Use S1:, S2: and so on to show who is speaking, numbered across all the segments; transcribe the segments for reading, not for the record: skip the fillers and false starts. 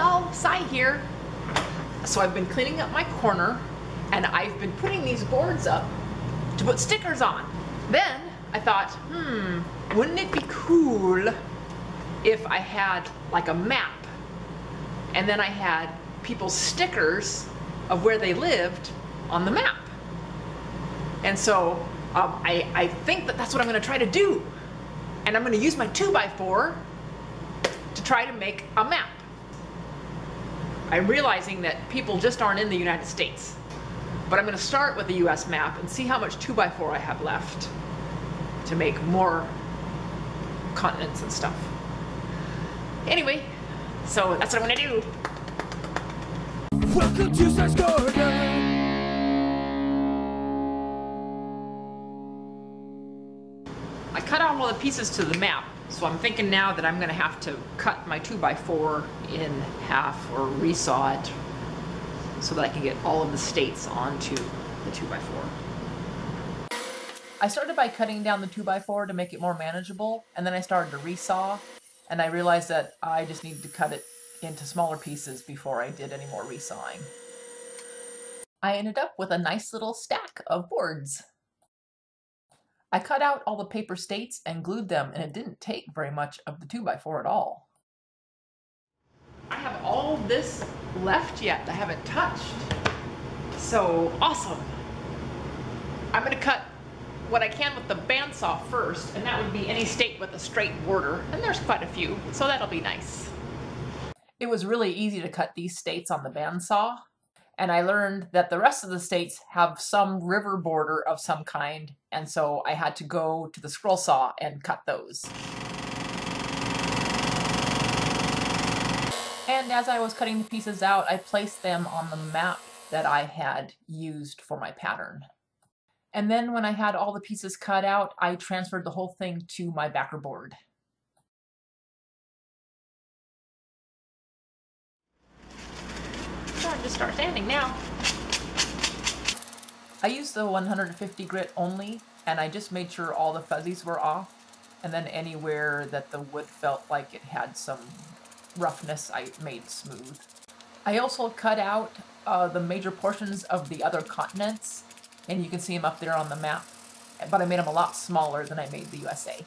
S1: all sigh here. So I've been cleaning up my corner, and I've been putting these boards up to put stickers on. Then I thought, wouldn't it be cool if I had like a map, and then I had people's stickers of where they lived on the map. And so I think that that's what I'm going to try to do. And I'm going to use my 2x4 to try to make a map. I'm realizing that people just aren't in the United States. But I'm going to start with the US map and see how much 2x4 I have left to make more continents and stuff. Anyway, so that's what I'm going to do. Welcome to Zach's Garden. I cut out all the pieces to the map, so I'm thinking now that I'm going to have to cut my 2x4 in half or resaw it so that I can get all of the states onto the 2x4. I started by cutting down the 2x4 to make it more manageable, and then I started to resaw, and I realized that I just needed to cut it into smaller pieces before I did any more resawing. I ended up with a nice little stack of boards. I cut out all the paper states and glued them, and it didn't take very much of the 2x4 at all. I have all this left yet I haven't touched. So awesome. I'm going to cut what I can with the bandsaw first, and that would be any state with a straight border, and there's quite a few, so that'll be nice. It was really easy to cut these states on the bandsaw, and I learned that the rest of the states have some river border of some kind, and so I had to go to the scroll saw and cut those. And as I was cutting the pieces out, I placed them on the map that I had used for my pattern. And then when I had all the pieces cut out, I transferred the whole thing to my backer board. Time to start sanding now. I used the 150 grit only, and I just made sure all the fuzzies were off, and then anywhere that the wood felt like it had some roughness I made smooth. I also cut out the major portions of the other continents, and you can see them up there on the map, but I made them a lot smaller than I made the USA.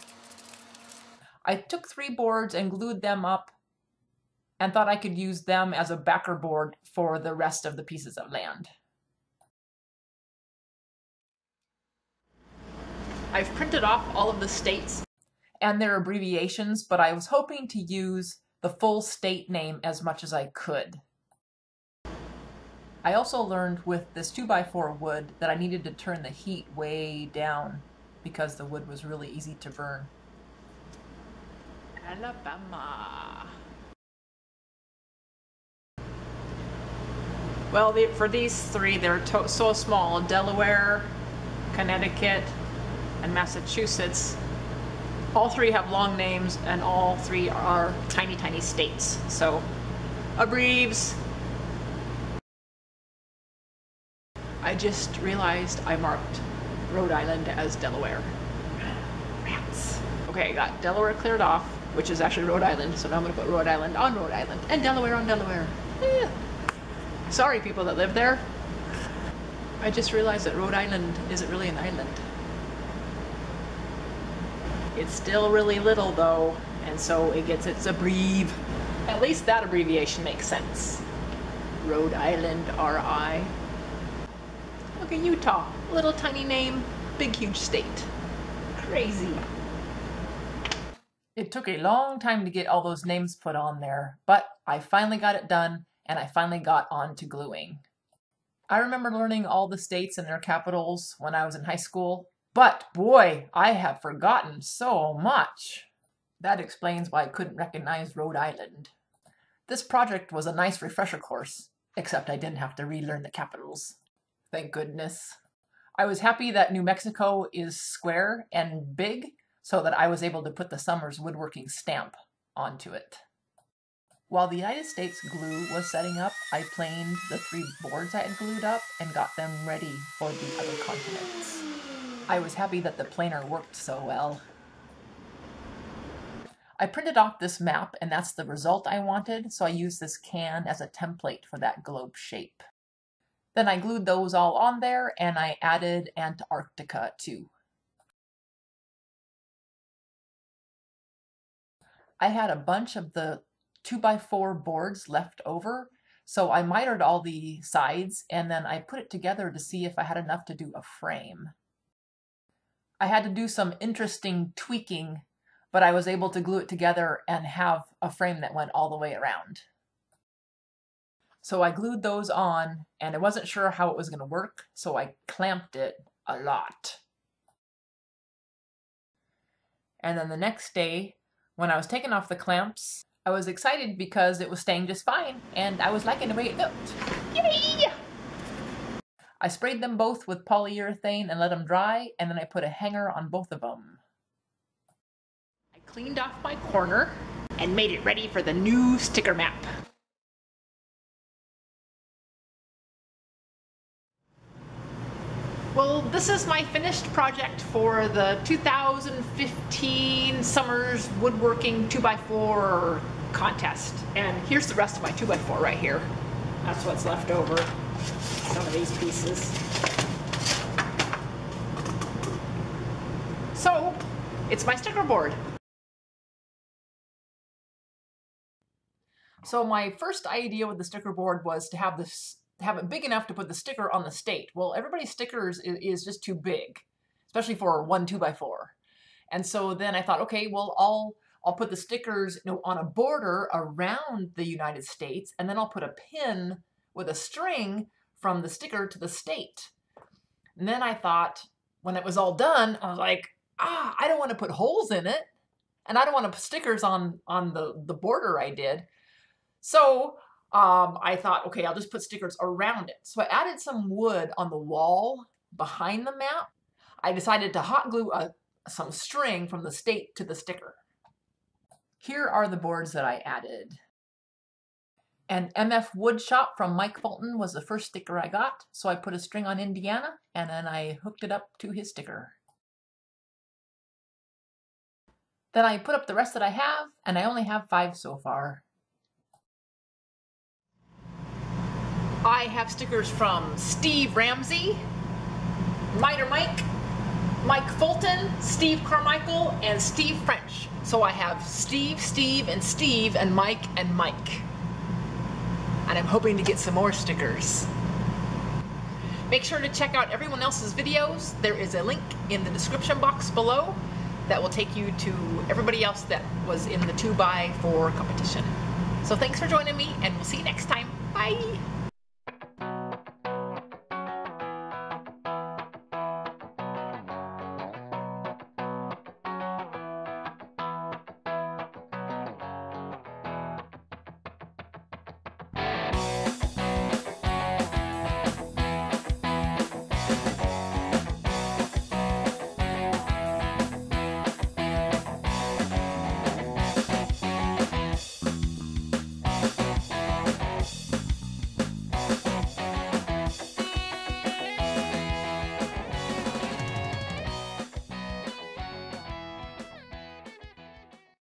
S1: I took 3 boards and glued them up and thought I could use them as a backer board for the rest of the pieces of land. I've printed off all of the states and their abbreviations, but I was hoping to use the full state name as much as I could. I also learned with this 2x4 wood that I needed to turn the heat way down because the wood was really easy to burn. Alabama. Well, for these 3, they're so small. Delaware, Connecticut, and Massachusetts. All 3 have long names, and all 3 are tiny, tiny states. So, abbreves. I just realized I marked Rhode Island as Delaware. Rats. Okay, I got Delaware cleared off, which is actually Rhode Island, so now I'm going to put Rhode Island on Rhode Island, and Delaware on Delaware. Eh. Sorry, people that live there. I just realized that Rhode Island isn't really an island. It's still really little, though, and so it gets its abbrev. At least that abbreviation makes sense. Rhode Island, R.I. Look at Utah. Little tiny name, big huge state. Crazy. It took a long time to get all those names put on there, but I finally got it done, and I finally got on to gluing. I remember learning all the states and their capitals when I was in high school, but boy, I have forgotten so much. That explains why I couldn't recognize Rhode Island. This project was a nice refresher course, except I didn't have to relearn the capitals. Thank goodness. I was happy that New Mexico is square and big, so that I was able to put the Summers Woodworking stamp onto it. While the United States glue was setting up, I planed the 3 boards I had glued up and got them ready for the other continents. I was happy that the planer worked so well. I printed off this map and that's the result I wanted, so I used this can as a template for that globe shape. Then I glued those all on there and I added Antarctica too. I had a bunch of the 2x4 boards left over, so I mitered all the sides and then I put it together to see if I had enough to do a frame. I had to do some interesting tweaking, but I was able to glue it together and have a frame that went all the way around. So I glued those on and I wasn't sure how it was going to work, so I clamped it a lot. And then the next day, when I was taking off the clamps, I was excited because it was staying just fine and I was liking the way it looked. Yay! I sprayed them both with polyurethane and let them dry, and then I put a hanger on both of them. I cleaned off my corner and made it ready for the new sticker map. Well, this is my finished project for the 2015 Summers Woodworking 2x4 contest. And here's the rest of my 2x4 right here. That's what's left over. Some of these pieces. So, it's my sticker board. So my first idea with the sticker board was to have it big enough to put the sticker on the state. Well, everybody's stickers is just too big, especially for one 2x4. And so then I thought, okay, well, I'll put the stickers, on a border around the United States, and then I'll put a pin with a string from the sticker to the state. And then I thought, when it was all done, I was like, I don't want to put holes in it, and I don't want to put stickers on the border I did. So I thought, okay, I'll just put stickers around it. So I added some wood on the wall behind the map. I decided to hot glue some string from the state to the sticker. Here are the boards that I added. An MF Wood Shop from Mike Fulton was the first sticker I got, so I put a string on Indiana and then I hooked it up to his sticker. Then I put up the rest that I have, and I only have 5 so far. I have stickers from Steve Ramsey, Miter Mike, Mike Fulton, Steve Carmichael, and Steve French. So I have Steve, Steve, and Mike, and Mike. And I'm hoping to get some more stickers. Make sure to check out everyone else's videos. There is a link in the description box below that will take you to everybody else that was in the 2x4 competition. So thanks for joining me, and we'll see you next time. Bye!